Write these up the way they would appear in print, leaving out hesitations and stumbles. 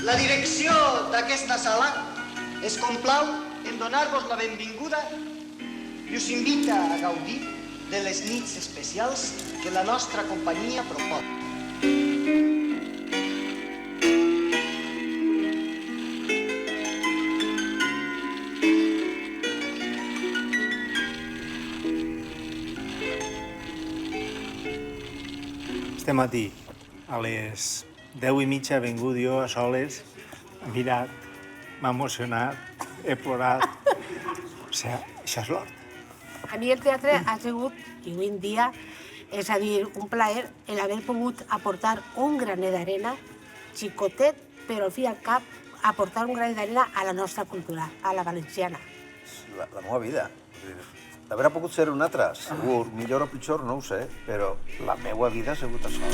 La direcció d'aquesta sala es complau en donar-vos la benvinguda i us invita a gaudir de les nits especials que la nostra companyia proposa. Este matí, a les 10:30, he vingut jo a soles, he mirat, m'ha emocionat, he plorat. O sigui, això és l'hort. A mi el teatre ha sigut, i avui en dia, és a dir, un plaer el haver pogut aportar un granet d'arena, xicotet, però al fi i al cap, aportar un granet d'arena a la nostra cultura, a la valenciana. La meva vida. D'haver pogut ser un altre, segur, millor o pitjor, no ho sé, però la meva vida ha sigut això.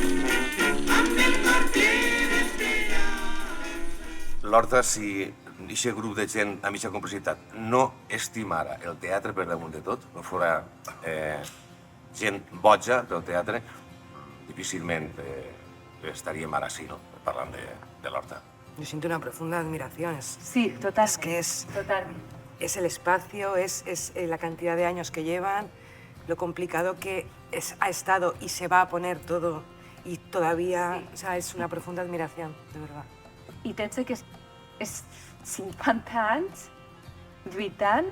L'Horta, si aquest grup de gent amb aquesta complicitat no estimara el teatre per damunt de tot, no fora gent boja pel teatre, difícilment estaríem ara així, no?, parlant de l'Horta. Yo siento una profunda admiración. Sí, total. Es que es... Totalmente. Es el espacio, es la cantidad de años que llevan, lo complicado que ha estado y se va a poner todo y todavía, sí. O sea, es una profunda admiración, de verdad. I pensa que és 50 anys lluitant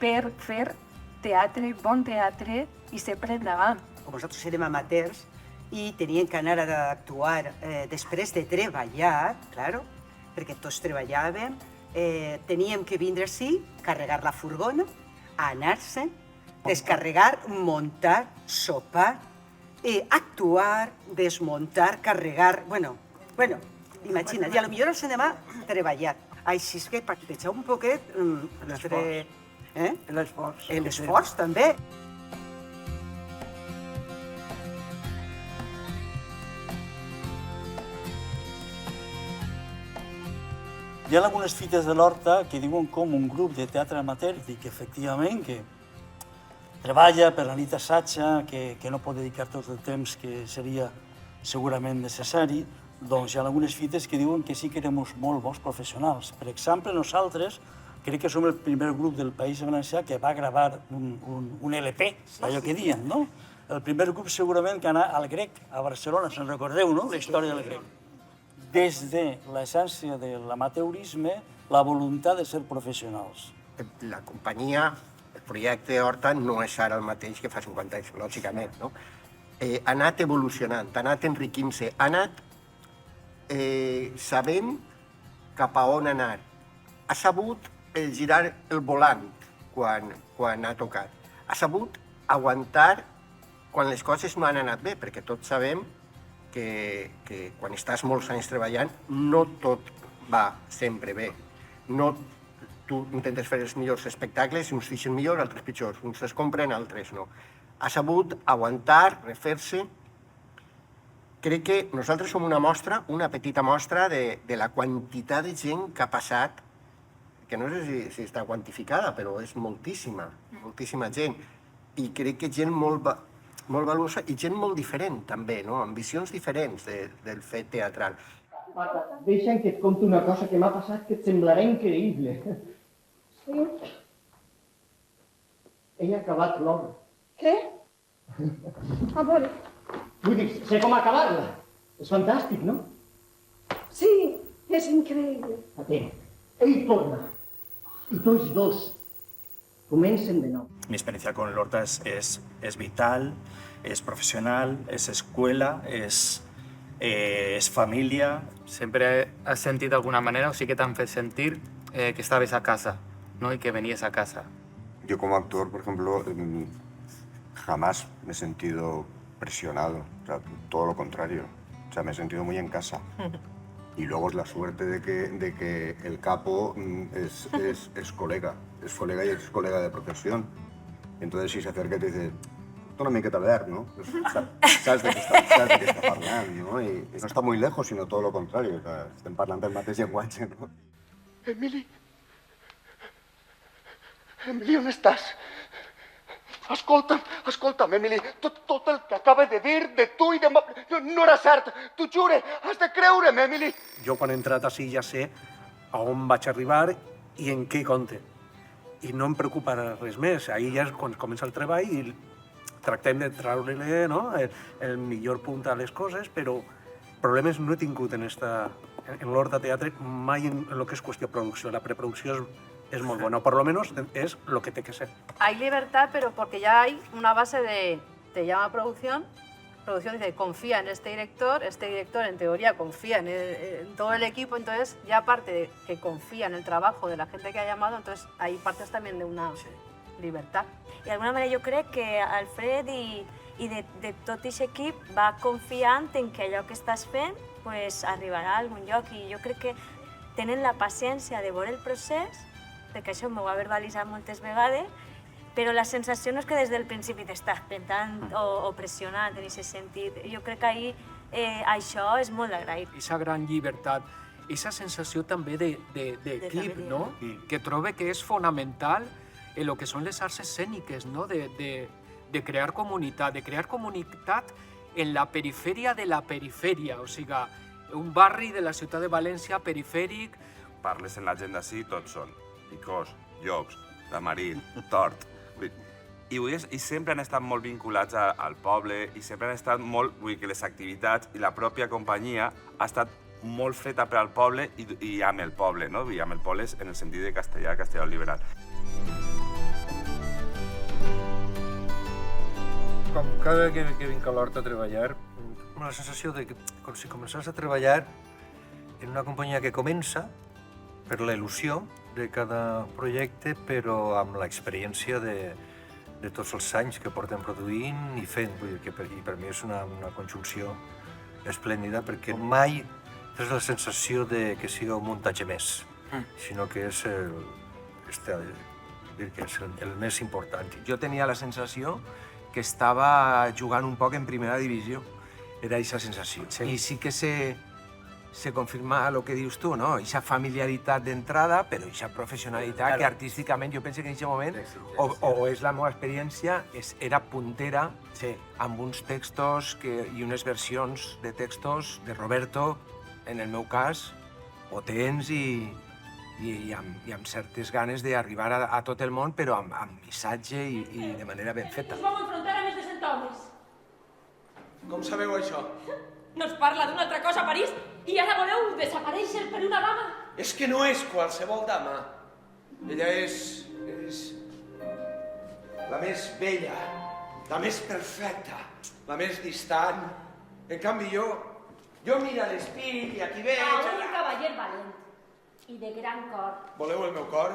per fer teatre, bon teatre i sempre endavant. Nosaltres érem amateurs i teníem que anar a actuar després de treballar, claro, perquè tots treballàvem. Teníem que vindre així, carregar la furgona, anar-se'n, descarregar, muntar, sopar, actuar, desmuntar, carregar... Bueno, imagina't, i potser el cinema treballat. Així és que practicar un poquet... L'esforç. L'esforç, també. Hi ha algunes fites de l'Horta que diuen com un grup de teatre amateur i que efectivament que treballa per la nit assatja, que no pot dedicar tot el temps que seria segurament necessari, doncs hi ha algunes fites que diuen que sí que érem molt bons professionals. Per exemple, nosaltres crec que som el primer grup del País Valencià que va gravar un LP, allò que diuen, no? El primer grup segurament que anà al Grec, a Barcelona, se'n recordeu, no?, la història del Grec. Des de l'essència de l'amateurisme, la voluntat de ser professionals. La companyia, el projecte Horta, no és ara el mateix que fa 50 anys, lògicament, no? Ha anat evolucionant, ha anat enriquint-se, ha anat sabent cap a on anar. Ha sabut girar el volant quan ha tocat. Ha sabut aguantar quan les coses no han anat bé, perquè tots sabem que quan estàs molts anys treballant no tot va sempre bé. Tu intentes fer els millors espectacles i uns fixen millor, altres pitjors. Uns es compren, altres no. Ha sabut aguantar, refer-se. Crec que nosaltres som una petita mostra de la quantitat de gent que ha passat, que no sé si està quantificada, però és moltíssima gent. I crec que gent molt valuosa i gent molt diferent, també, no? Amb visions diferents del fet teatral. Marta, deixa'm que et conti una cosa que m'ha passat que et semblarà increïble. Sí? Ell ha acabat l'obra. Què? A veure... Vull dir, sé com acabar-la. És fantàstic, no? Sí, és increïble. Atent, ell torna. I tots dos comencen de nou. Mi experiencia con l'Horta es vital, es profesional, es escuela, es familia. Siempre has sentido de alguna manera, o sí que te han hecho sentir que estabas a casa, ¿no? Y que venías a casa. Yo como actor, por ejemplo, jamás me he sentido presionado, o sea, todo lo contrario. O sea, me he sentido muy en casa. Y luego es la suerte de que el capo es colega y es colega de profesión. Entonces, si se acerca y te dice, una miqueta verd, ¿no? Pues, sabes de qué está hablando, ¿no? Y no está muy lejos, sino todo lo contrario. O sea, estem parlant del mateix llenguatge, ¿no? Emili, on estàs? Escolta'm, Emili, tot el que acaba de dir de tu i de... No era cert, t'ho jure, has de creure'm, Emili. Jo quan he entrat així ja sé a on vaig arribar i en què compte. I no em preocupa res més. Ahir ja és quan comença el treball i tractem de treure-li el millor punt a les coses, però problemes no he tingut en l'Horta Teatre mai en el que és qüestió de producció. La preproducció es muy buena, o por lo menos es lo que tiene que ser. Hay libertad, pero porque ya hay una base te llama producción dice, confía en este director en teoría confía en todo el equipo, entonces ya aparte de que confía en el trabajo de la gente que ha llamado, entonces ahí partes también de una libertad. I d'alguna manera jo crec que Alfred i de tot aquest equip va confiant en que allò que estàs fent pues, arribarà a algun lloc i jo crec que tenen la paciència de veure el procés, perquè això m'ho va verbalitzar moltes vegades, però la sensació no és que des del principi t'estàs pentant o pressionant en aquest sentit. Jo crec que ahir això és molt d'agrair. Esa gran llibertat, esa sensació també d'equip, no? Que trobe que és fonamental en lo que són les arts escèniques, no? De crear comunitat, en la perifèria de la perifèria, o sigui, un barri de la ciutat de València perifèric. Parles en l'agenda sí, tots són picós, llocs, tamarit, tort. I sempre han estat molt vinculats al poble i sempre han estat molt... Vull dir que les activitats i la pròpia companyia ha estat molt feta per al poble i amb el poble, no? I amb el poble en el sentit de castellà liberal. Com cada vegada que vinc a l'Horta a treballar, tinc la sensació de que com si començés a treballar en una companyia que comença per la il·lusió de cada projecte, però amb l'experiència de tots els anys que portem produint i fent. Vull dir que per mi és una conjunció esplèndida, perquè mai tens la sensació de que sigui un muntatge més, sinó que és el més important. Jo tenia la sensació que estava jugant un poc en primera divisió. Era aquesta sensació. I sí que se confirma el que dius tu, no? Aquesta familiaritat d'entrada, però aquesta professionalitat que artísticament jo penso que en aquest moment, o és la meva experiència, era puntera amb uns textos i unes versions de textos de Roberto, en el meu cas, potents i amb certes ganes d'arribar a tot el món, però amb missatge i de manera ben feta. Us vam enfrontar a més de 100 homes. Com sabeu això? No es parla d'una altra cosa a París i ara voleu desaparèixer per una dama? És que no és qualsevol dama. Ella és la més bella, la més perfecta, la més distant. En canvi, jo miro l'espill i aquí veig... Un cavaller valent i de gran cor. Voleu el meu cor?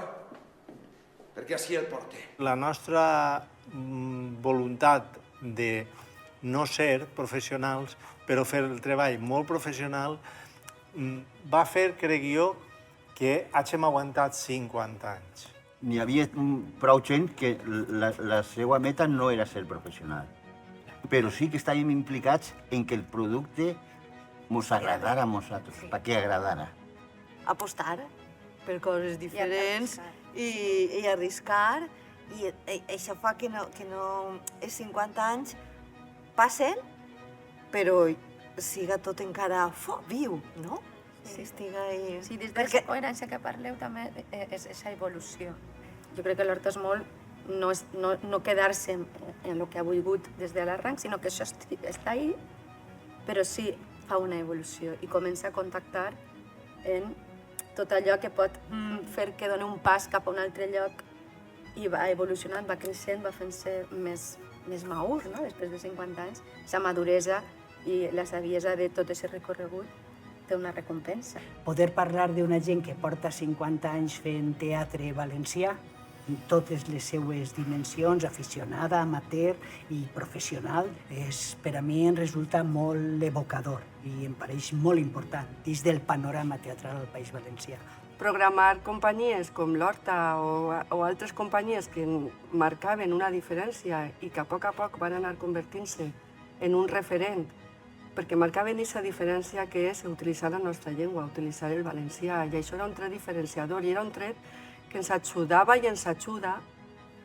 Perquè així el porte. La nostra voluntat de no ser professionals, però fer el treball molt professional, va fer, crec jo, que hàgim aguantat 50 anys. N'hi havia prou gent que la seva meta no era ser professional, però sí que estàvem implicats en que el producte ens agradara a nosaltres, perquè agradara. Apostar per coses diferents i arriscar, i això fa que els 50 anys passen, però siga tot encara viu, no? Sí, des de la coherència que parleu també és aquesta evolució. Jo crec que l'Horta és molt no quedar-se en el que ha volgut des de l'arranc, sinó que això està ahí, però sí fa una evolució i comença a contactar en tot allò que pot fer que doni un pas cap a un altre lloc i va evolucionant, va creixent, va fent-se més madur, no? Després de 50 anys, la maduresa i la saviesa de tot aquest recorregut té una recompensa. Poder parlar d'una gent que porta 50 anys fent teatre valencià, en totes les seues dimensions, aficionada, amateur i professional, per a mi em resulta molt evocador i em pareix molt important dins del panorama teatral al País Valencià. Programar companyies com l'Horta o altres companyies que marcaven una diferència i que a poc van anar convertint-se en un referent, perquè marcaven aquesta diferència que és utilitzar la nostra llengua, utilitzar el valencià, i això era un tret diferenciador i era un tret que ens ajudava i ens ajuda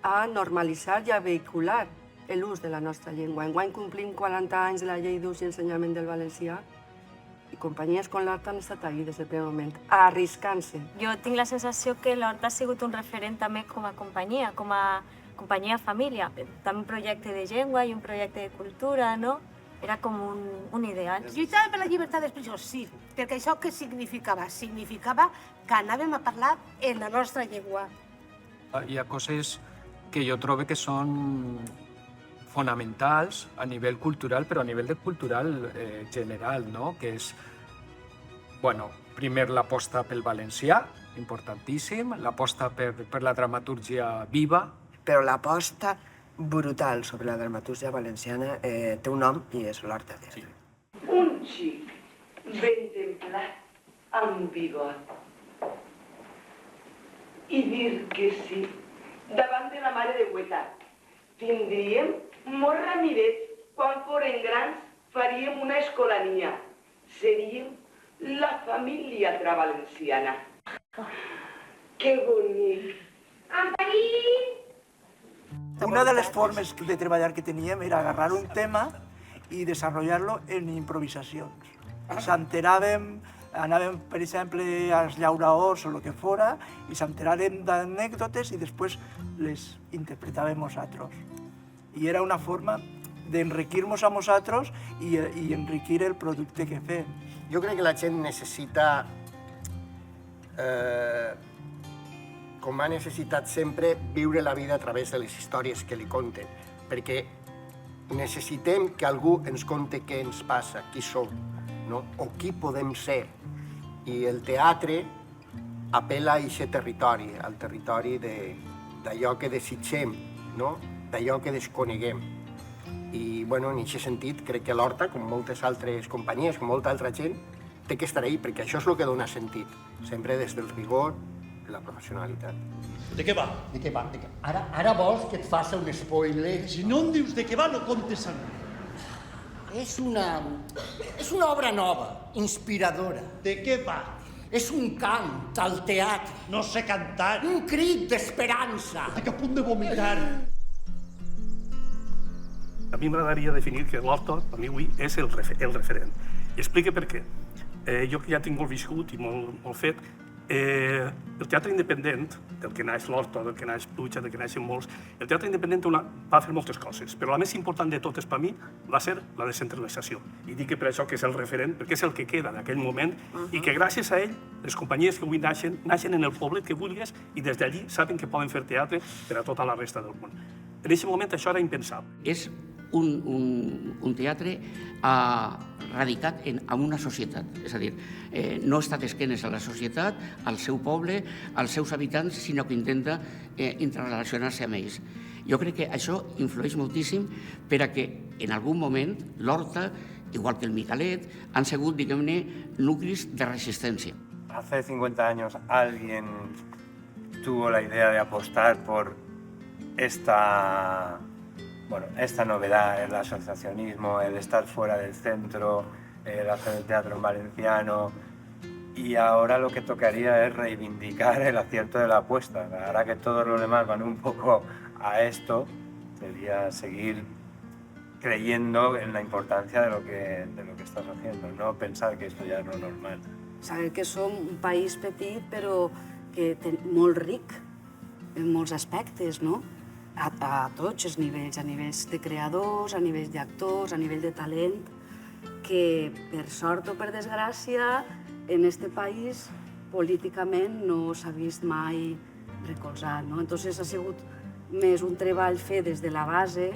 a normalitzar i a vehicular l'ús de la nostra llengua. Enguany complim 40 anys de la llei d'ús i ensenyament del valencià i companyies com l'Horta han estat ahí des del primer moment, arriscant-se. Jo tinc la sensació que l'Horta ha sigut un referent també com a companyia família. També un projecte de llengua i un projecte de cultura, no? Era com un ideal. Lluitava per la llibertat d'expressió, sí, perquè això què significava? Significava que anàvem a parlar en la nostra llengua. Hi ha coses que jo trobo que són fonamentals a nivell cultural, però a nivell de cultural general, no? Que és, bueno, primer l'aposta pel valencià, importantíssim, l'aposta per la dramatúrgia viva. Però l'aposta brutal sobre la dramatúrgia valenciana té un nom i és l'Horta Teatre. Un xic ben templat, amb vigor. I dir que sí, davant de la mare de Huetat. Tindríem molts ramirets, quan foren grans faríem una escolania. Seríem la família travalenciana. Que bonic. Amparí! Una de les formes de treballar que teníem era agarrar un tema i desenvolupar-lo en improvisacions. S'enteràvem, anàvem, per exemple, als llauraors o el que fora, i s'enteràvem d'anècdotes i després les interpretàvem nosaltres. I era una forma d'enriquir-nos a nosaltres i enriquir el producte que fem. Jo crec que la gent necessita, com ha necessitat sempre, viure la vida a través de les històries que li conten, perquè necessitem que algú ens conte què ens passa, qui som, no? O qui podem ser. I el teatre apel·la a aquest territori, al territori d'allò que desitgem, no? D'allò que desconeguem. I, bueno, en aquest sentit, crec que l'Horta, com moltes altres companyies, com molta altra gent, té que estar ahí, perquè això és el que dona sentit, sempre des del rigor i la professionalitat. De què va? De què va? Ara vols que et faci un spoiler? Si no em dius de què va, no comptes amb mi. És una obra nova, inspiradora. De què va? És un cant al teatre. No sé cantar. Un crit d'esperança. Estic a punt de vomitar. A mi m'agradaria definir que l'Horta, per mi avui, és el referent. I explico per què. Jo que ja tinc molt viscut i molt fet, el teatre independent, del que naix l'Horta, del que naix Pluja, del que naixen molts, el teatre independent va fer moltes coses, però la més important de totes per mi va ser la descentralització. I dic que per això que és el referent, perquè és el que queda en aquell moment i que gràcies a ell les companyies que avui naixen en el poblet que vulguis i des d'allí saben que poden fer teatre per a tota la resta del món. En aquest moment això era impensable. És un teatre radicat en una societat, és a dir, no està d'esquenes a la societat, al seu poble, als seus habitants, sinó que intenta interrelacionar-se amb ells. Jo crec que això influeix moltíssim per a que en algun moment l'Horta, igual que el Micalet, han sigut, diguem-ne, nuclis de resistència. Hace 50 años alguien tuvo la idea de apostar por esta novedad, el asociacionismo, el estar fuera del centro, el hacer el teatro en valenciano, y ahora lo que tocaría es reivindicar el acierto de la apuesta. Ahora que todos los demás van un poco a esto, sería seguir creyendo en la importancia de lo que estás haciendo, no pensar que esto ya no es normal. Saber que som un país petit però que molt ric en molts aspectes, no? A tots els nivells, a nivells de creadors, a nivells d'actors, a nivell de talent, que per sort o per desgràcia en este país políticament no s'ha vist mai recolzat, no? Entonces ha sigut més un treball fet des de la base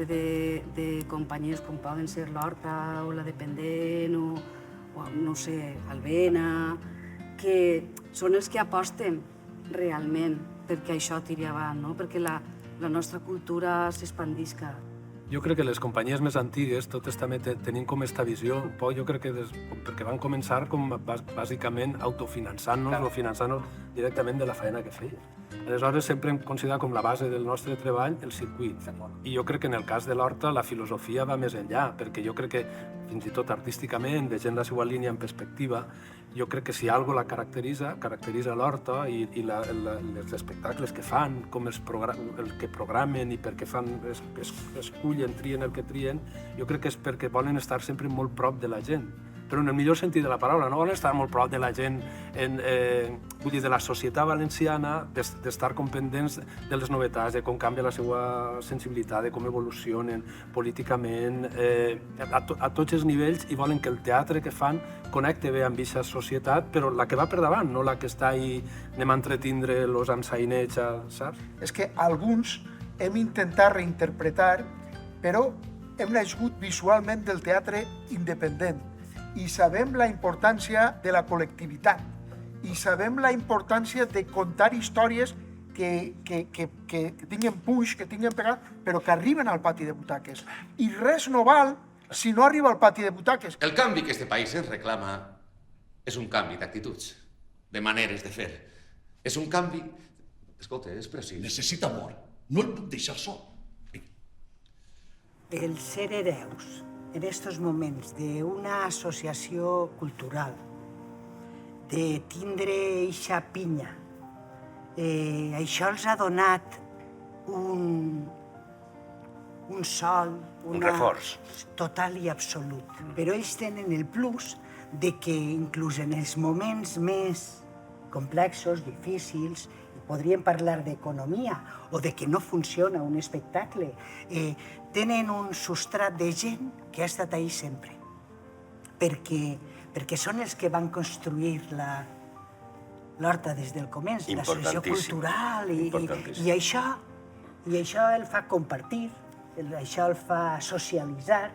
de companyies com poden ser l'Horta o la Dependent o no sé, Albena, que són els que aposten realment perquè això tiri avant, no? Perquè la nostra cultura s'expandisca. Jo crec que les companyies més antigues totes també tenien com aquesta visió, un poc, jo crec que perquè van començar com bàsicament autofinançant-nos o finançant-nos directament de la feina que feien. Aleshores sempre hem considerat com la base del nostre treball el circuit. I jo crec que en el cas de l'Horta la filosofia va més enllà, perquè jo crec que fins i tot artísticament, veient la seva línia en perspectiva, jo crec que si alguna la caracteritza l'Horta i els espectacles que fan, com el que programen i per què fan, escullen, trien el que trien, jo crec que és perquè volen estar sempre molt prop de la gent. Però en el millor sentit de la paraula, no volen estar molt prop de la gent, vull dir, de la societat valenciana, d'estar com pendents de les novetats, de com canvia la seva sensibilitat, de com evolucionen políticament, a tots els nivells, i volen que el teatre que fan connecte bé amb aquesta societat, però la que va per davant, no la que està ahí, anem a entretindre els ensaïnets, saps? És que alguns hem intentat reinterpretar, però hem nascut visualment del teatre independent, i sabem la importància de la col·lectivitat, i sabem la importància de contar històries que tinguen punx, que tinguen pegat, però que arriben al pati de butaques. I res no val si no arriba al pati de butaques. El canvi que este país ens reclama és un canvi d'actituds, de maneres de fer. És un canvi... Escolta, és precís. Necessita amor. No el puc deixar sol. El ser hereus en estos moments d'una associació cultural, de tindre eixa pinya, això els ha donat un sol, un reforç total i absolut. Però ells tenen el plus de que inclús en els moments més complexos, difícils, podríem parlar d'economia o de que no funciona un espectacle, tenen un substrat de gent que ha estat ahí sempre, perquè són els que van construir l'Horta des del començ, l'associació cultural, i això el fa compartir, això el fa socialitzar,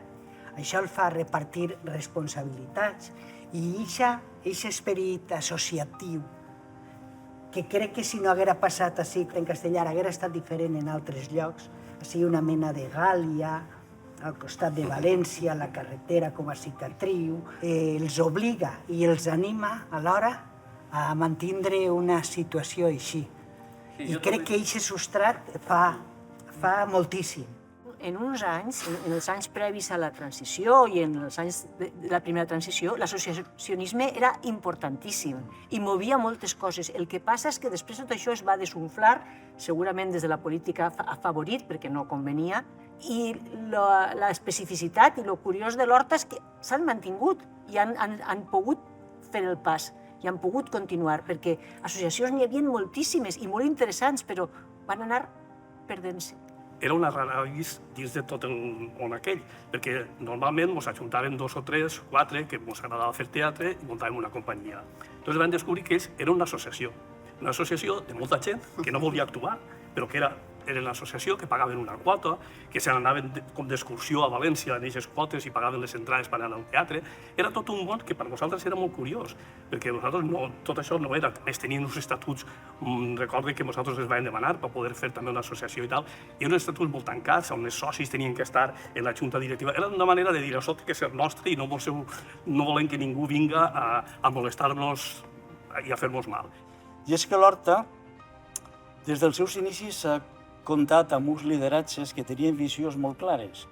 això el fa repartir responsabilitats, i aquest esperit associatiu, que crec que si no haguera passat així en castellà haguera estat diferent en altres llocs, així una mena de Gàlia, al costat de València, la carretera com a cicatriu, els obliga i els anima alhora a mantindre una situació així. I crec que aquest substrat fa moltíssim. En uns anys, en els anys previs a la transició i en els anys de la primera transició, l'associacionisme era importantíssim i movia moltes coses. El que passa és que després tot això es va desunflar, segurament des de la política afavorit, perquè no convenia, i l'especificitat i el curiós de l'Horta és que s'han mantingut i han pogut fer el pas i han pogut continuar, perquè associacions n'hi havia moltíssimes i molt interessants, però van anar perdent-se. Era una rara avis dins de tot el món aquell, perquè normalment ens ajuntaven 2 o 3, 4, que ens agradava fer teatre i muntàvem una companyia. Llavors vam descobrir que ells eren una associació de molta gent que no volia actuar, però que era l'associació, que pagaven una quota, que se n'anaven com d'excursió a València en aquestes quotes i pagaven les entrades per anar al teatre. Era tot un món que per nosaltres era molt curiós, perquè nosaltres tot això no era, més tenien uns estatuts, recorde que nosaltres els vam demanar per poder fer també una associació i tal, i uns estatuts molt tancats, on els socis tenien que estar en la junta directiva. Era una manera de dir, això té que ser nostre i no volem que ningú vinga a molestar-nos i a fer-nos mal. I és que l'Horta, des dels seus inicis, s'ha comptat amb uns lideratges que tenien visions molt clares.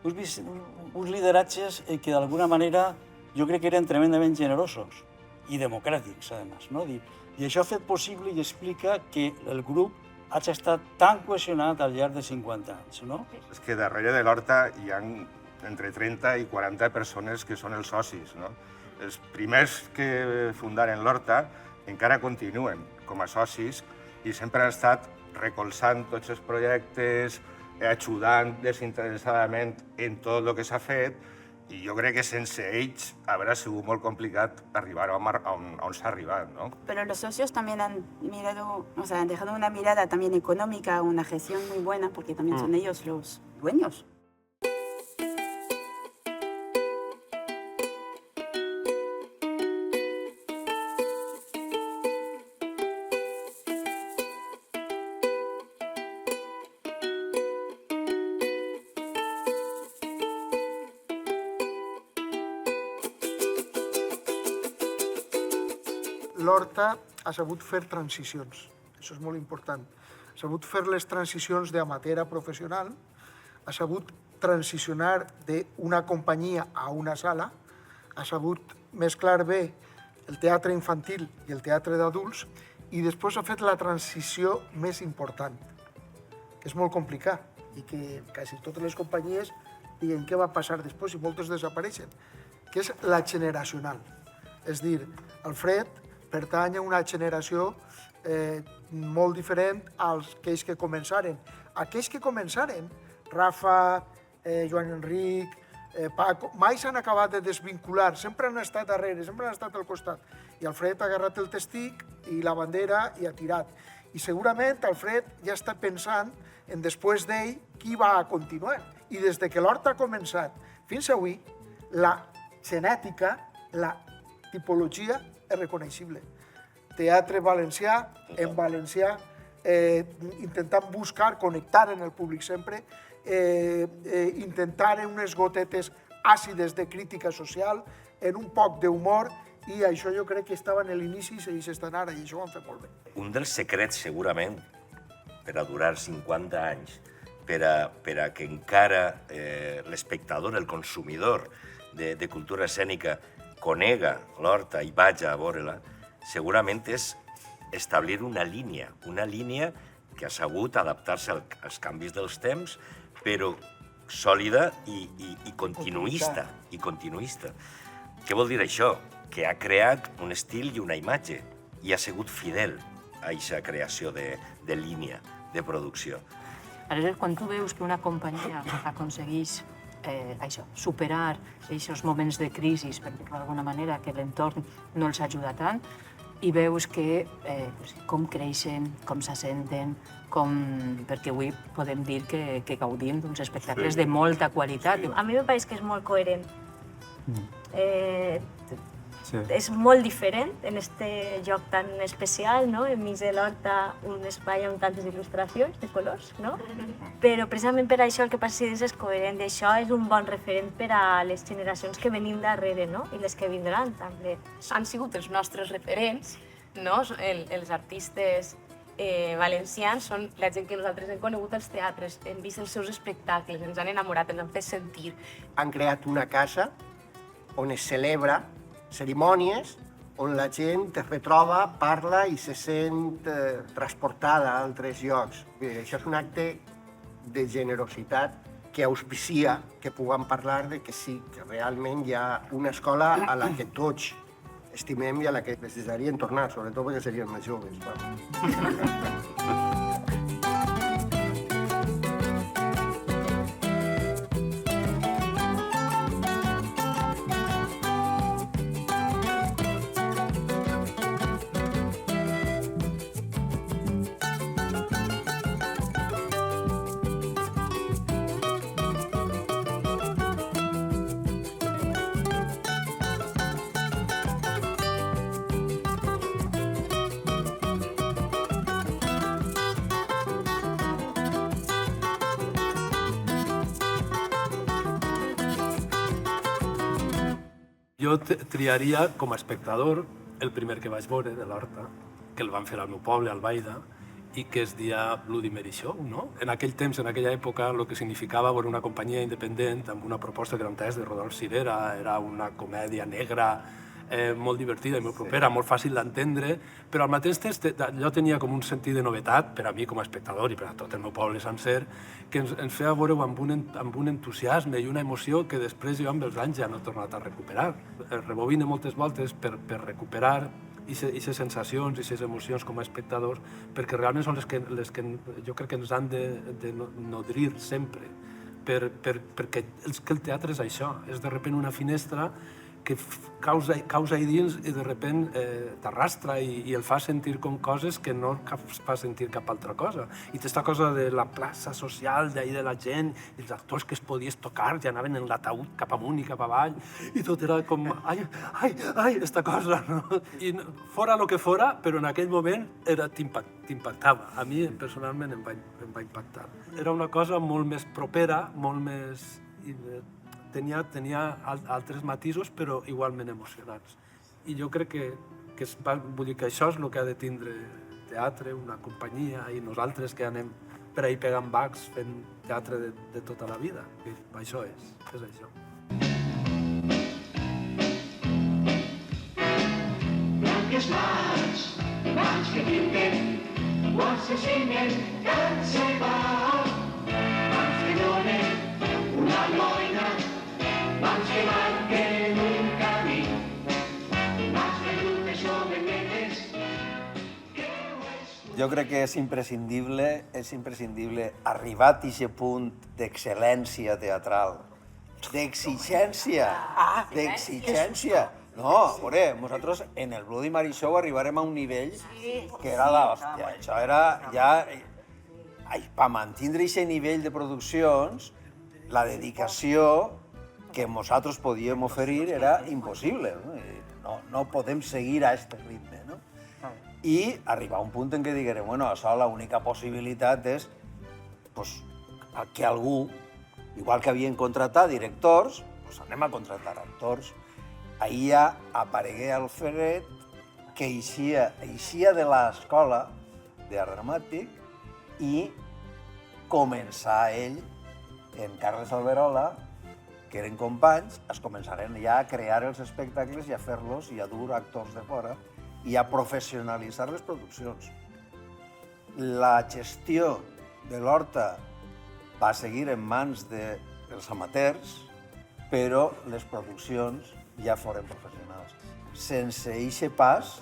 Uns lideratges que d'alguna manera jo crec que eren tremendament generosos i democràtics, a més. I això ha fet possible i explica que el grup hagi estat tan cohesionat al llarg de 50 anys. És que darrere de l'Horta hi ha entre 30 i 40 persones que són els socis. Els primers que fundaren l'Horta encara continuen com a socis i sempre han estat recolzant tots els projectes, ajudant desinteressadament en tot el que s'ha fet, i jo crec que sense ells haurà sigut molt complicat arribar on s'ha arribat, ¿no? Pero los socios también han mirado, o sea, han dejado una mirada también económica, una gestión muy buena, porque también son ellos los dueños. L'Horta ha sabut fer transicions, això és molt important. Ha sabut fer les transicions d'amateur a professional, ha sabut transicionar d'una companyia a una sala, ha sabut mesclar bé el teatre infantil i el teatre d'adults, i després ha fet la transició més important, que és molt complicat, i que quasi totes les companyies diguen què va passar després i moltes desapareixen, que és la generacional. És dir, Alfred pertany a una generació molt diferent als aquells que començaren. Aquells que començaren, Rafa, Joan Enric, Paco, mai s'han acabat de desvincular, sempre han estat darrere, sempre han estat al costat. I Alfred ha agarrat el testic i la bandera i ha tirat. I segurament Alfred ja està pensant en després d'ell qui va a continuar. I des que l'Horta ha començat fins avui, la genètica, la tipologia és reconeixible. Teatre valencià, en valencià, intentant buscar, connectar en el públic sempre, intentar en unes gotetes àcides de crítica social, en un poc d'humor, i això jo crec que estava en l'inici i segueix estant ara, i això ho han fet molt bé. Un dels secrets, segurament, per a durar 50 anys, per a que encara l'espectador, el consumidor de cultura escènica, conega l'Horta i vaja a veure-la, segurament és establir una línia que ha sabut adaptar-se als canvis dels temps, però sòlida i continuista. Què vol dir això? Que ha creat un estil i una imatge i ha sigut fidel a aquesta creació de línia de producció. Aleshores, quan tu veus que una companyia aconsegueix superar aquests moments de crisi, per dir-ho d'alguna manera, que l'entorn no els ajuda tant, i veus com creixen, com s'assenten, perquè avui podem dir que gaudim d'uns espectacles de molta qualitat. A mi me pareix que és molt coherent. És molt diferent en este lloc tan especial, no? Enmig de l'Horta, un espai amb tantes il·lustracions de colors, no? Però precisament per això el que passa és coherent, i això és un bon referent per a les generacions que venim darrere, no? I les que vindran, també. Han sigut els nostres referents, no? Els artistes valencians són la gent que nosaltres hem conegut als teatres, hem vist els seus espectacles, ens han enamorat, ens han fet sentir. Han creat una casa on es celebra cerimònies on la gent es retroba, parla i se sent transportada a altres llocs. Això és un acte de generositat que auspicia que puguem parlar de que sí, que realment hi ha una escola a la que tots estimem i a la que necessitarien tornar, sobretot perquè serien més joves. Jo triaria, com a espectador, el primer que vaig veure de l'Horta, que el van fer al meu poble, al Baida, i que es deia Bloody Mary Show, no? En aquell temps, en aquella època, el que significava veure una companyia independent amb una proposta que era un test de Rodolf Cirera, era una comèdia negra, molt divertida i molt propera, molt fàcil d'entendre, però al mateix temps allò tenia com un sentit de novetat per a mi com a espectador i per a tot el meu poble sencer, que ens feia veure-ho amb un entusiasme i una emoció que després jo amb els anys ja no he tornat a recuperar. Rebobine moltes voltes per recuperar aquestes sensacions i aquestes emocions com a espectadors, perquè realment són les que jo crec que ens han de nodrir sempre, perquè el teatre és això, és de sobte una finestra que causa ahí dins i de sobte t'arrastra i el fa sentir com coses que no fa sentir cap altra cosa. I aquesta cosa de la plaça social, d'ahir de la gent, i els actors que es podies tocar ja anaven en l'ataúd cap amunt i cap avall, i tot era com, ai, aquesta cosa, no? I fora el que fora, però en aquell moment t'impactava. A mi, personalment, em va impactar. Era una cosa molt més propera, molt més... Tenia altres matisos, però igualment emocionants. I jo crec vull dir que això és el que ha de tindre teatre, una companyia, i nosaltres que anem per ahir pegant bacs fent teatre de tota la vida. Això és això. Blanques mans, mans que pinten, o assassinen tant se va. Mans que donen una loina, mans que marquen un camí, mans que lluites o vermelles. Jo crec que és imprescindible arribar a aquest punt d'excel·lència teatral, d'exigència. No, a veure, nosaltres en el Bloody Mary Show arribarem a un nivell que era l'hòstia. Això era ja... Per mantindre aquest nivell de produccions, la dedicació que nosaltres podíem oferir era impossible. No podem seguir a aquest ritme. I arribar a un punt en què diguem, bueno, això l'única possibilitat és que algú, igual que havien contratat directors, anem a contratar actors. Ahir ja aparegué Alfred, que eixia de l'escola d'art dramàtic i començar ell, en Carles Alberola, que eren companys, es començaren ja a crear els espectacles i a fer-los i a dur actors de fora i a professionalitzar les produccions. La gestió de l'Horta va seguir en mans dels amateurs, però les produccions ja foren professionals. Sense eixe pas,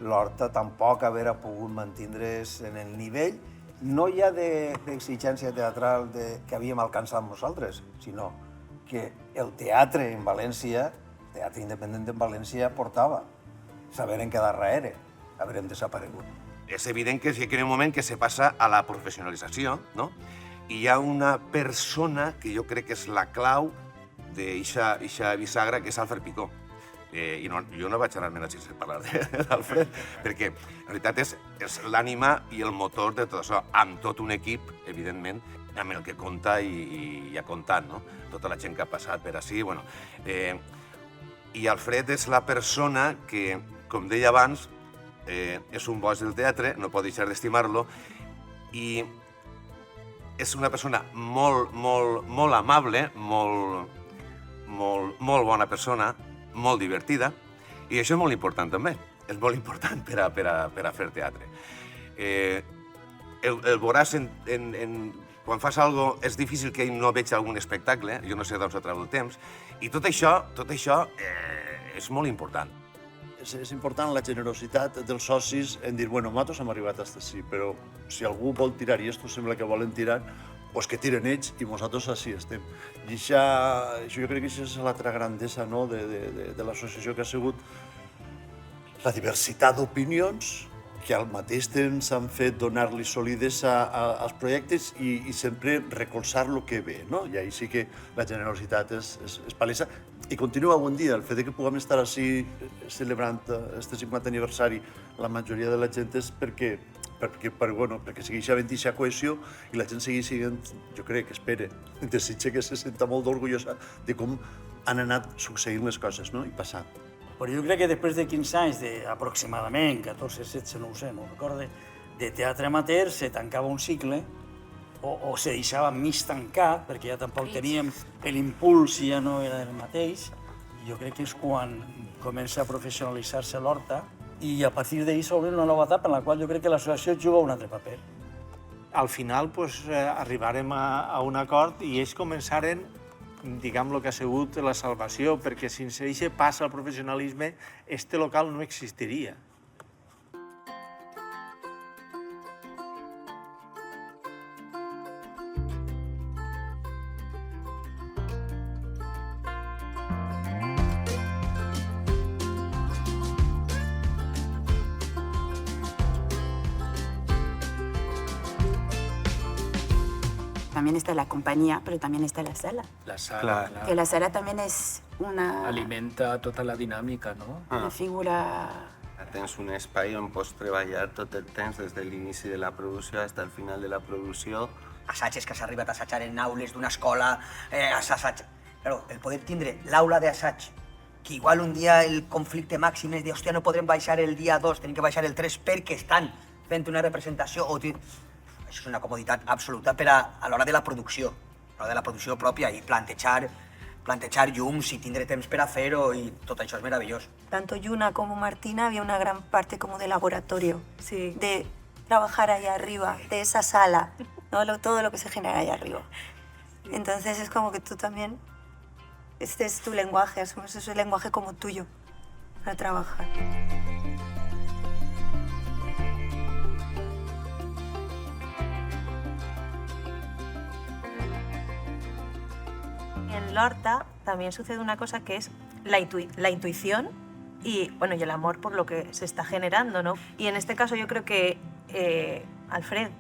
l'Horta tampoc haguera pogut mantindre's en el nivell, no ja d'exigència teatral que havíem alcançat nosaltres, sinó que el teatre en València, el teatre independent en València, portava. S'hagueren quedat darrere, hagueren desaparegut. És evident que en un moment que se passa a la professionalització, no? I hi ha una persona que jo crec que és la clau d'eixa bisagra, que és Alfred Picó. I jo no vaig anar-me'n sense parlar d'Alfred, perquè en realitat és l'ànima i el motor de tot això, amb tot un equip, evidentment, amb el que compta i ha comptat, no? Tota la gent que ha passat per ací, bueno. I Alfred és la persona que, com deia abans, és un boig del teatre, no pot deixar d'estimar-lo, i és una persona molt amable, molt bona persona, molt divertida, i això és molt important també. És molt important per a fer teatre. El veuràs quan fas alguna cosa, és difícil que ell no veig algun espectacle, jo no sé d'on s'ha tret el temps, i tot això és molt important. És important la generositat dels socis en dir, bueno, nosaltres hem arribat fins ací, però si algú vol tirar i esto sembla que volen tirar, doncs que tiren ells i nosaltres així estem. I això jo crec que això és l'altra grandesa de l'associació, que ha sigut la diversitat d'opinions que al mateix temps han fet donar-li solidesa als projectes i sempre recolzar el que ve. I ahí sí que la generositat és palesa. I continua avui en dia. El fet que puguem estar així celebrant este 50 aniversari, la majoria de la gent és perquè segueix havent aquesta cohesió i la gent segueix sent, jo crec, espera, desitja que se senta molt orgullosa de com han anat succeint les coses i passant. Però jo crec que després de 15 anys, aproximadament, 14, 16, no ho sé, no ho recorde, de teatre amateur, se tancava un cicle, o se deixava mig tancat, perquè ja tampoc teníem l'impuls i ja no era el mateix. Jo crec que és quan comença a professionalitzar-se l'Horta i a partir d'ahir s'obre una nova etapa en la qual jo crec que l'associació juga un altre paper. Al final arribarem a un acord i ells començaren, diguem, el que ha sigut la salvació, perquè sense aquest pas al professionalisme, este local no existiria. También está la compañía, pero también está la sala. La sala, claro. Que la sala también es una... Alimenta tota la dinàmica, no? Una figura... Tens un espai on pots treballar tot el temps, des de l'inici de la producció fins al final de la producció. Assaigs que s'ha arribat a assajar en aules d'una escola, Claro, el poder tindre l'aula d'assaig, que igual un dia el conflicte màxim és de, hòstia, no podrem baixar el dia 2, tenim que baixar el 3 perquè estan fent una representació, o Això és una comoditat absoluta per a l'hora de la producció, a l'hora de la producció pròpia, i plantejar llums y tindre temps per a fer-ho, y tot això és meravellós. Tanto Yuna como Martina había una gran parte como de laboratorio, de trabajar allá arriba, de esa sala, ¿no? Todo lo que se genera allá arriba. Entonces es como que tú también, este es tu lenguaje, asumes ese lenguaje como tuyo para trabajar. En Lorta también sucede una cosa que es la intuición y, bueno, y el amor por lo que se está generando, ¿no? Y en este caso yo creo que Alfred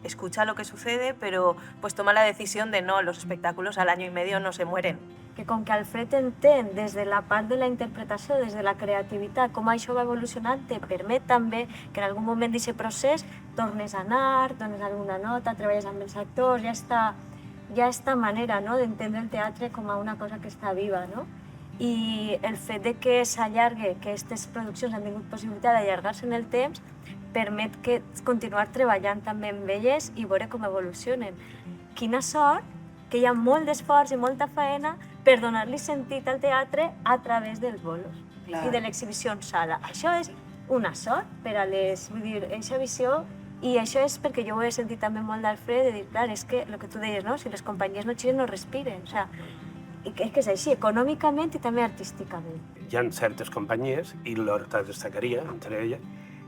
escucha lo que sucede, pero pues toma la decisión de no, los espectáculos al año y medio no se mueren. Que com que Alfred entén des de la part de la interpretació, des de la creativitat, com això va evolucionant, te permet també que en algun moment d'aquest procés tornes a anar, dones alguna nota, treballes amb els actors, hi ha esta manera, no?, d'entendre el teatre com a una cosa que està viva, no? I el fet de que s'allargue, que aquestes produccions han tingut possibilitat d'allargar-se en el temps, permet que continuar treballant també amb elles i veure com evolucionen. Quina sort que hi ha molt d'esforç i molta feina per donar-li sentit al teatre a través dels bolos i de l'exhibició en sala. Això és una sort per a les... Vull dir, aquesta visió. I això és perquè jo ho he sentit també molt d'Alfred, de dir, clar, és que el que tu deies, no? Si les companyies no xiren, no respiren. O sea, és que és així, econòmicament i també artísticament. Hi ha certes companyies, i l'Horta destacaria, entre elles,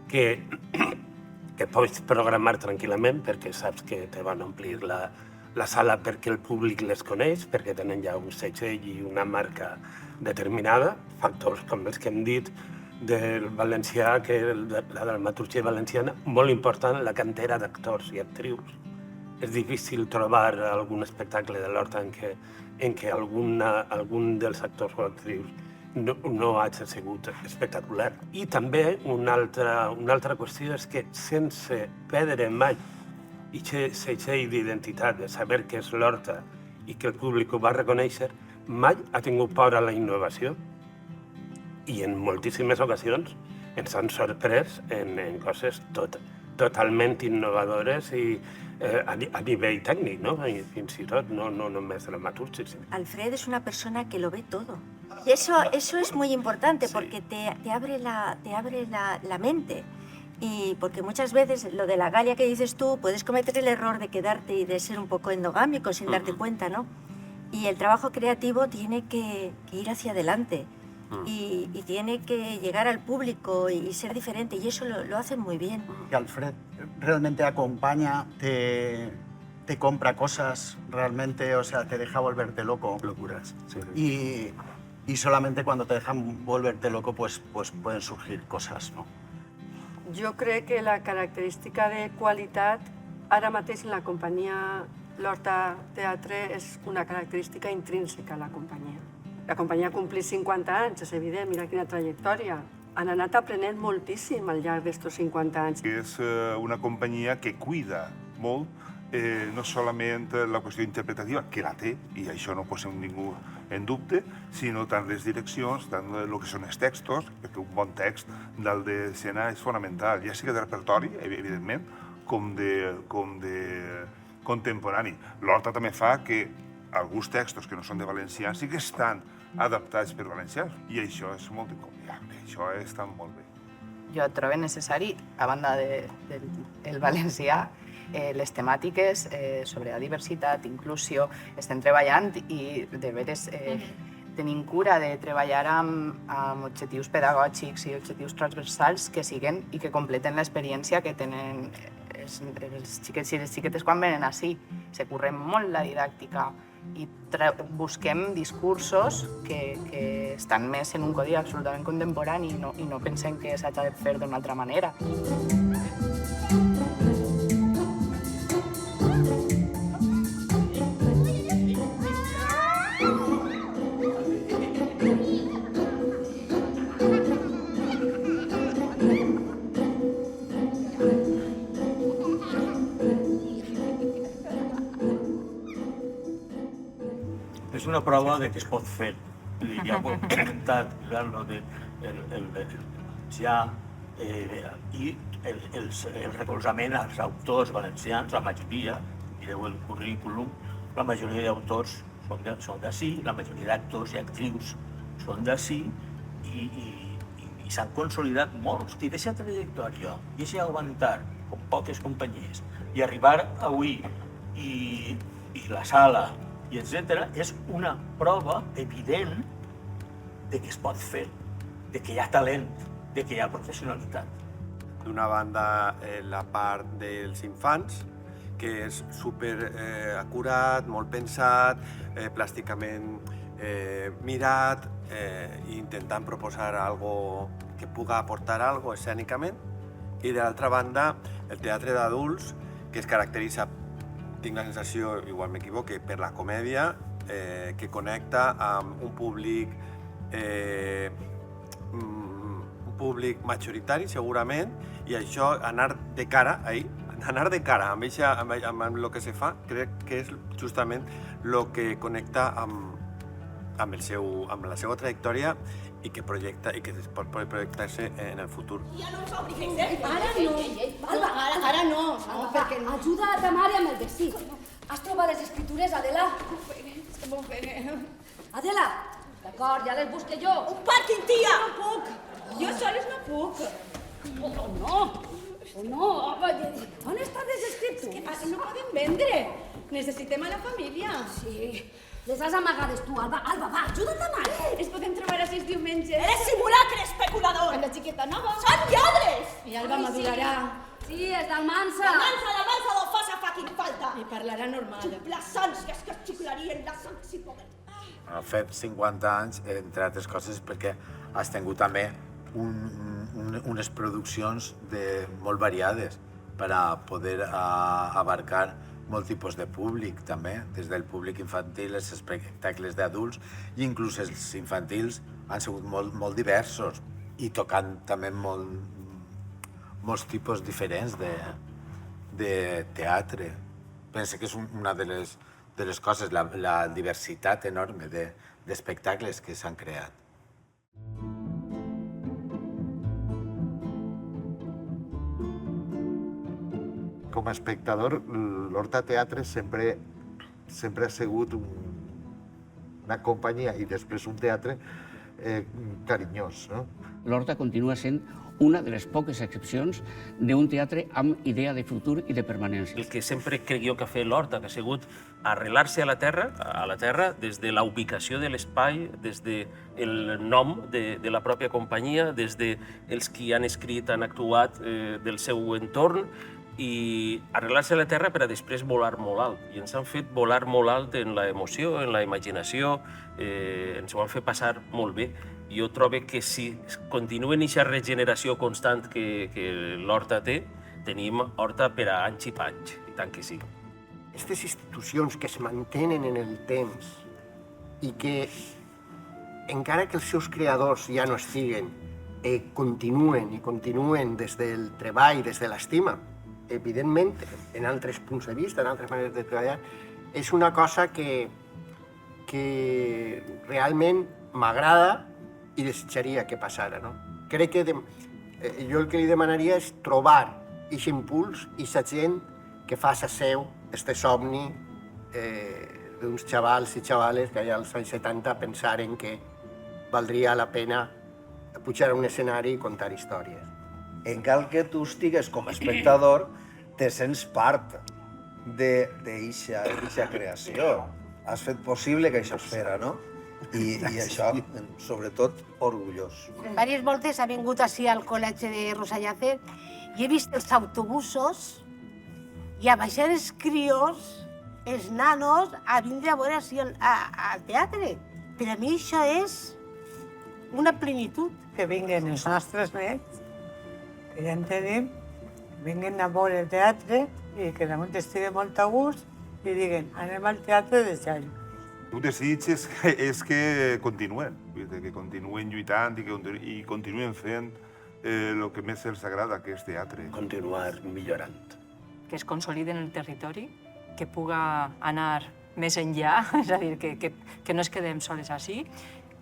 que pots programar tranquil·lament perquè saps que te van omplir la sala perquè el públic les coneix, perquè tenen ja un segell i una marca determinada, factors com els que hem dit, del valencià, que la dramaturgia valenciana, molt important, la cantera d'actors i actrius. És difícil trobar algun espectacle de l'Horta en què algun dels actors o actrius no hagi sigut espectacular. I també una altra qüestió és que sense perdre mai aquest segell d'identitat, de saber què és l'Horta i que el públic ho va reconèixer, mai ha tingut por a la innovació. I en moltíssimes ocasions ens han sorprès en coses totalment innovadores i a nivell tècnic, ¿no? Fins i tot, no només dramatúrgic. Alfred es una persona que lo ve todo. Y eso es muy importante porque te abre la mente. Y porque muchas veces lo de la Galia que dices tú, puedes cometer el error de quedarte y de ser un poco endogámico sin darte cuenta, ¿no? Y el trabajo creativo tiene que ir hacia adelante. Y tiene que llegar al público y ser diferente, y eso lo hacen muy bien. Que Alfred realmente acompaña, te compra cosas, realmente, o sea, te deja volverte loco. Locuras, sí. Y solamente cuando te dejan volverte loco, pues pueden surgir cosas, ¿no? Jo crec que la característica de qualitat, ara mateix en la companyia l'Horta Teatre, és una característica intrínseca a la companyia. La companyia ha complit 50 anys, és evident, mira quina trajectòria. Han anat aprenent moltíssim al llarg d'estos 50 anys. És una companyia que cuida molt, no solament la qüestió interpretativa, que la té, i això no posem ningú en dubte, sinó tant les direccions, tant el que són els textos, perquè un bon text del d'escena és fonamental, ja sigui de repertori, evidentment, com de contemporani. L'Horta també fa que alguns textos que no són de valencià sí que estan adaptats per valencians, i això és molt inconviable, això està molt bé. Jo trobo necessari, a banda del valencià, les temàtiques sobre la diversitat, inclusió, estem treballant i de veres tenim cura de treballar amb objectius pedagògics i objectius transversals que siguen i que completen l'experiència que tenen els xiquets i les xiquetes quan venen ací. Se curren molt la didàctica i busquem discursos que estan més en un codi absolutament contemporani i no pensem que s'hagi de fer d'una altra manera. És una prova de que es pot fer. Ja ho hem comentat, el ja i el recolzament als autors valencians, la majoria, mireu el currículum, la majoria d'autors són d'ací, la majoria d'actors i actrius són d'ací i s'han consolidat molts. I aquesta trajectòria, i aquest aguantar com poques companyies i arribar avui i la sala, i etc., és una prova evident de que es pot fer, de que hi ha talent, de que hi ha professionalitat. D'una banda, la part dels infants, que és super acurat, molt pensat, plàsticament mirat, intentant proposar algo que puga aportar algo escènicament. I de l'altra banda, el teatre d'adults, que es caracteritza, tinc la sensació, igual m'equivoque, per la comèdia, que connecta amb un públic majoritari, segurament, i això, anar de cara amb el que se fa, crec que és justament el que connecta amb la seva trajectòria i que projecta i que pot projectar-se en el futur. Ja no ens obliguem, Ara no, perquè ajuda a ta mare amb el vestit. Has trobat les escritures, Adela? Adela! D'acord, ja les busque jo. Un pàrquing, tia! No puc. Jo soles no puc. No, on estan les escritures? No podem vendre. Necessitem a la família. Sí. Les has amagades tu, Alba. Alba, va, ajuda't a mare. Es podem trobar així els diumenges. Eres simulacre, especulador. Amb la xiqueta nova. Són lladres! I Alba madurarà. Sí, és d'Almansa. D'Almansa d'on fa sa fucking falta. I parlarà normal. Xuplassans, que és que es xuclarien la sang si poden. Ha fet 50 anys, entre altres coses, perquè has tingut també unes produccions molt variades per a poder abarcar molt tipus de públic, també, des del públic infantil, els espectacles d'adults, i inclús els infantils han sigut molt diversos i tocant també molts tipus diferents de teatre. Penso que és una de les coses, la diversitat enorme d'espectacles que s'han creat. Com a espectador, l'Horta Teatre sempre ha sigut una companyia i després un teatre carinyós. L'Horta continua sent una de les poques excepcions d'un teatre amb idea de futur i de permanència. El que sempre crec jo que ha fet l'Horta, que ha sigut arrelar-se a la terra des de la ubicació de l'espai, des del nom de la pròpia companyia, des dels qui han escrit, han actuat del seu entorn, i arreglar-se a la terra per a després volar molt alt. I ens han fet volar molt alt en la emoció, en la imaginació, ens ho han fet passar molt bé. Jo trobo que si continuen aquesta regeneració constant que l'Horta té, tenim Horta per a anys i panys, i tant que sí. Aquestes institucions que es mantenen en el temps i que, encara que els seus creadors ja no estiguen, continuen des del treball, des de l'estima, evidentment, en altres punts de vista, en altres maneres de treballar, és una cosa que realment m'agrada i desitjaria que passara. Crec que jo el que li demanaria és trobar aquest impuls i aquesta gent que fa sa seu, este somni d'uns xavals i xavales que allà als anys 70 pensaren que valdria la pena pujar a un escenari i contar històries. En cal que tu estigues com a espectador, te sents part d'eixa creació. Has fet possible que això es fera, no? I això, sobretot, orgullós. Diverses voltes he vingut així al col·legi de Rosallacer i he vist els autobusos i a baixar els crios, els nanos, a vindre a veure així al teatre. Per a mi això és una plenitud. Que vinguen els nostres nets, que ja en tenim, vinguin a veure el teatre i que damunt estigui molt a gust i diguen, anem al teatre de Xall. El desig és que continuen lluitant i continuen fent el que més els agrada, que és teatre. Continuar millorant. Que es consoliden en el territori, que puga anar més enllà, és a dir, que no es quedem soles així,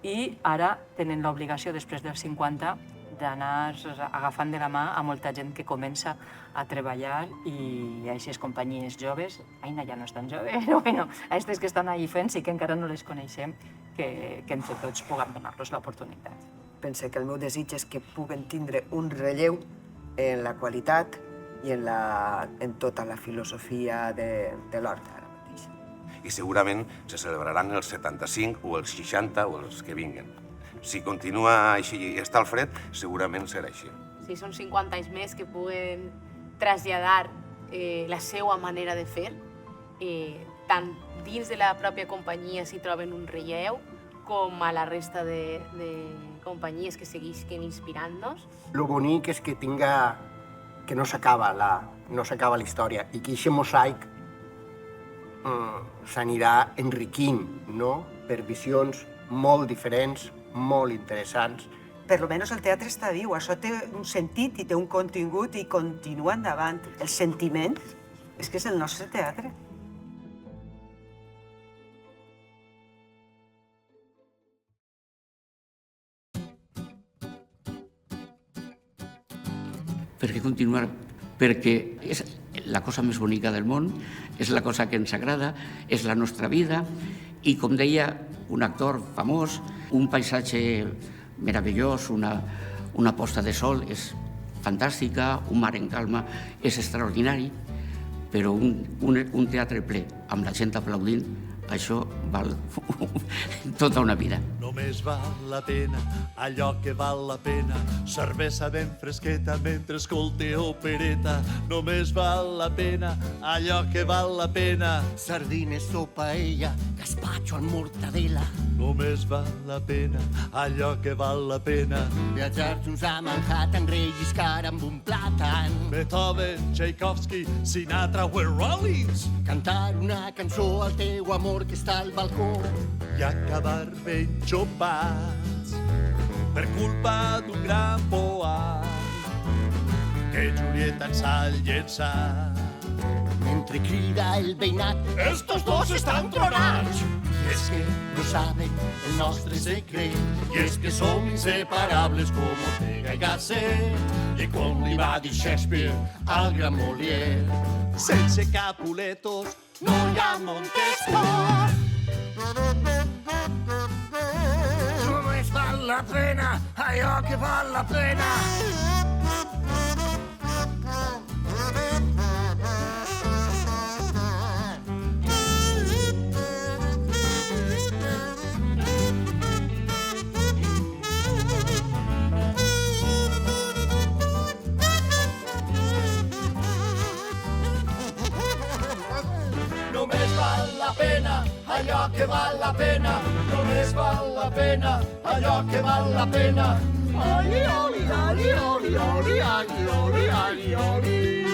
i ara tenen l'obligació, després dels 50, d'anar agafant de la mà a molta gent que comença a treballar i a aquestes companyies joves, Aina ja no és tan jove, però bueno, a aquestes que estan allà fent i que encara no les coneixem, que entre tots puguem donar-los l'oportunitat. Pense que el meu desig és que puguen tindre un relleu en la qualitat i en tota la filosofia de l'horta. I segurament se celebraran els 75 o els 60 o els que vinguen. Si continua així i està al fred, segurament serà així. Si són 50 anys més que puguen traslladar la seva manera de fer, tant dins de la pròpia companyia si troben un relleu, com a la resta de companyies que seguisquen inspirant-nos. Lo bonic és que no s'acaba la història i que aquest mosaic s'anirà enriquint, no? Per visions molt diferents, molt interessants. Per lo menos el teatre està viu, això té un sentit i té un contingut i continua endavant. El sentiment és que és el nostre teatre. Per què continuar? Perquè és la cosa més bonica del món, és la cosa que ens agrada, és la nostra vida i, com deia un actor famós, un paisatge meravellós, una posta de sol és fantàstica, un mar en calma és extraordinari, però un teatre ple amb la gent aplaudint, això val tota una vida. Només val la pena allò que val la pena, cervesa ben fresqueta mentre escolte opereta. Només val la pena allò que val la pena, sardines o paella, gazpacho amb mortadela. Només val la pena allò que val la pena, viatjar junts a Manhattan, relliscar amb un plàtan. Beethoven, Tchaikovsky, Sinatra o Rollins. Cantar una cançó al teu amor que està al balcó i acabar ben xopats per culpa d'un gran poat que Julieta ens ha llençat. Mentre crida el veïnat, estos dos estan tronats. I és que no saben el nostre secret, i és que som inseparables com Ortega i Gasset, i com li va dir Shakespeare al gran Molière. Sense Capuletos no hi ha Montesquieu. Només val la pena allò que val la pena. Només val la pena allò que val la pena, només val la pena allò que val la pena. Oli, oli, oli, oli, oli, oli, oli, oli, oli.